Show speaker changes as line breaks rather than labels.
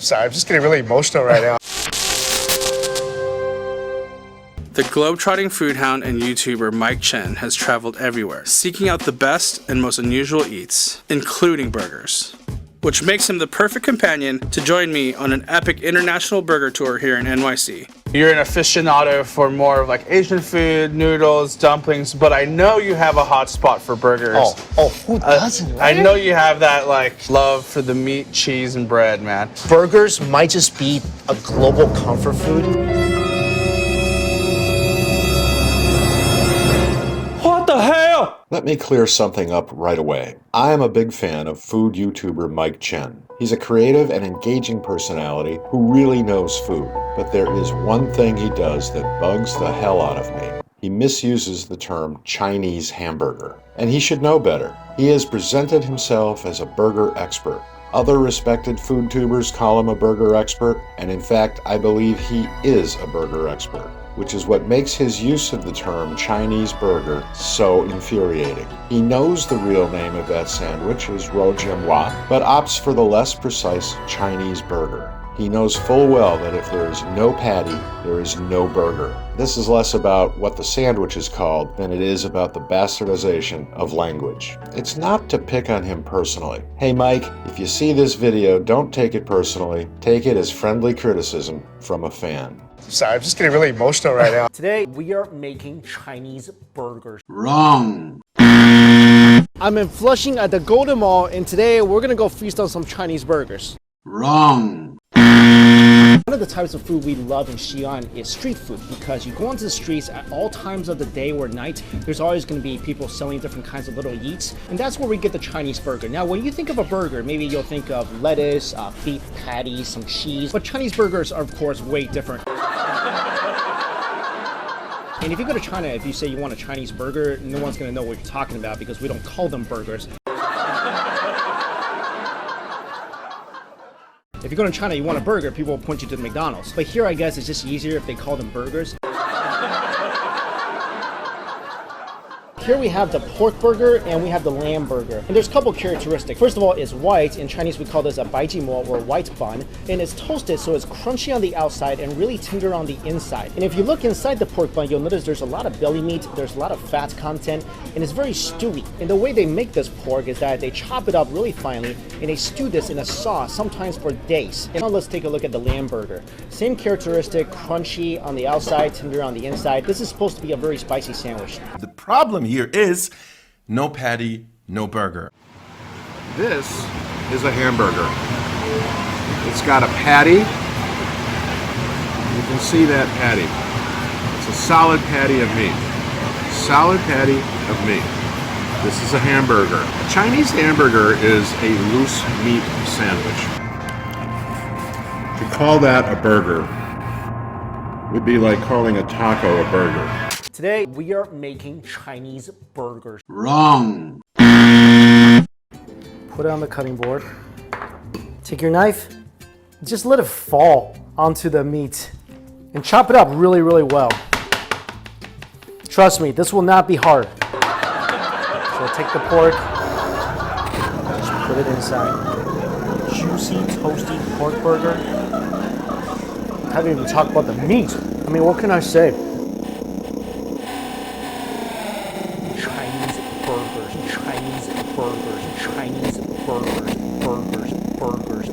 Sorry, I'm just getting really emotional right now.
The globetrotting food hound and YouTuber Mike Chen has traveled everywhere, seeking out the best and most unusual eats, including burgers. Which makes him the perfect companion to join me on an epic international burger tour here in NYC. You're an aficionado for more of like Asian food, noodles, dumplings, but I know you have a hot spot for burgers.
Who doesn't, right?
I know you have that like love for the meat, cheese, and bread, man.
Burgers might just be a global comfort food.
What the hell?
Let me clear something up right away. I am a big fan of food YouTuber Mike Chen. He's a creative and engaging personality who really knows food. But there is one thing he does that bugs the hell out of me. He misuses the term Chinese hamburger. And he should know better. He has presented himself as a burger expert. Other respected food tubers call him a burger expert, and in fact, I believe he is a burger expert, which is what makes his use of the term Chinese burger so infuriating. He knows the real name of that sandwich is Rou Jia Mo, but opts for the less precise Chinese burger. He knows full well that if there is no patty, there is no burger. This is less about what the sandwich is called than it is about the bastardization of language. It's not to pick on him personally. Hey Mike, if you see this video, don't take it personally. Take it as friendly criticism from a fan.
Sorry, I'm just getting really emotional right now.
Today, we are making Chinese burgers.
Wrong.
I'm in Flushing at the Golden Mall, and today we're gonna go feast on some Chinese burgers.
Wrong.
One of the types of food we love in Xi'an is street food, because you go onto the streets at all times of the day or night, there's always going to be people selling different kinds of little eats, and that's where we get the Chinese burger. Now, when you think of a burger, maybe you'll think of lettuce, beef patties, some cheese, but Chinese burgers are, of course, way different. And if you go to China, if you say you want a Chinese burger, no one's going to know what you're talking about because we don't call them burgers. If you go to China, you want a burger, people will point you to the McDonald's. But here, I guess, it's just easier if they call them burgers. Here we have the pork burger and we have the lamb burger. And there's a couple characteristics. First of all, it's white. In Chinese, we call this a bai ji mo, or white bun. And it's toasted, so it's crunchy on the outside and really tender on the inside. And if you look inside the pork bun, you'll notice there's a lot of belly meat, there's a lot of fat content, and it's very stewy. And the way they make this pork is that they chop it up really finely, and they stew this in a sauce, sometimes for days. And now let's take a look at the lamb burger. Same characteristic, crunchy on the outside, tender on the inside. This is supposed to be a very spicy sandwich.
The problem here is no patty, no burger.
This is a hamburger. It's got a patty. You can see that patty. It's a solid patty of meat. Solid patty of meat. This is a hamburger. A Chinese hamburger is a loose meat sandwich. To call that a burger would be like calling a taco a burger.
Today, we are making Chinese burgers.
Wrong.
Put it on the cutting board. Take your knife, just let it fall onto the meat and chop it up really, really well. Trust me, this will not be hard. So take the pork, just put it inside. Juicy, toasty pork burger. I haven't even talked about the meat. I mean, what can I say? Chinese burgers, Chinese burgers, Chinese burgers, burgers, burgers,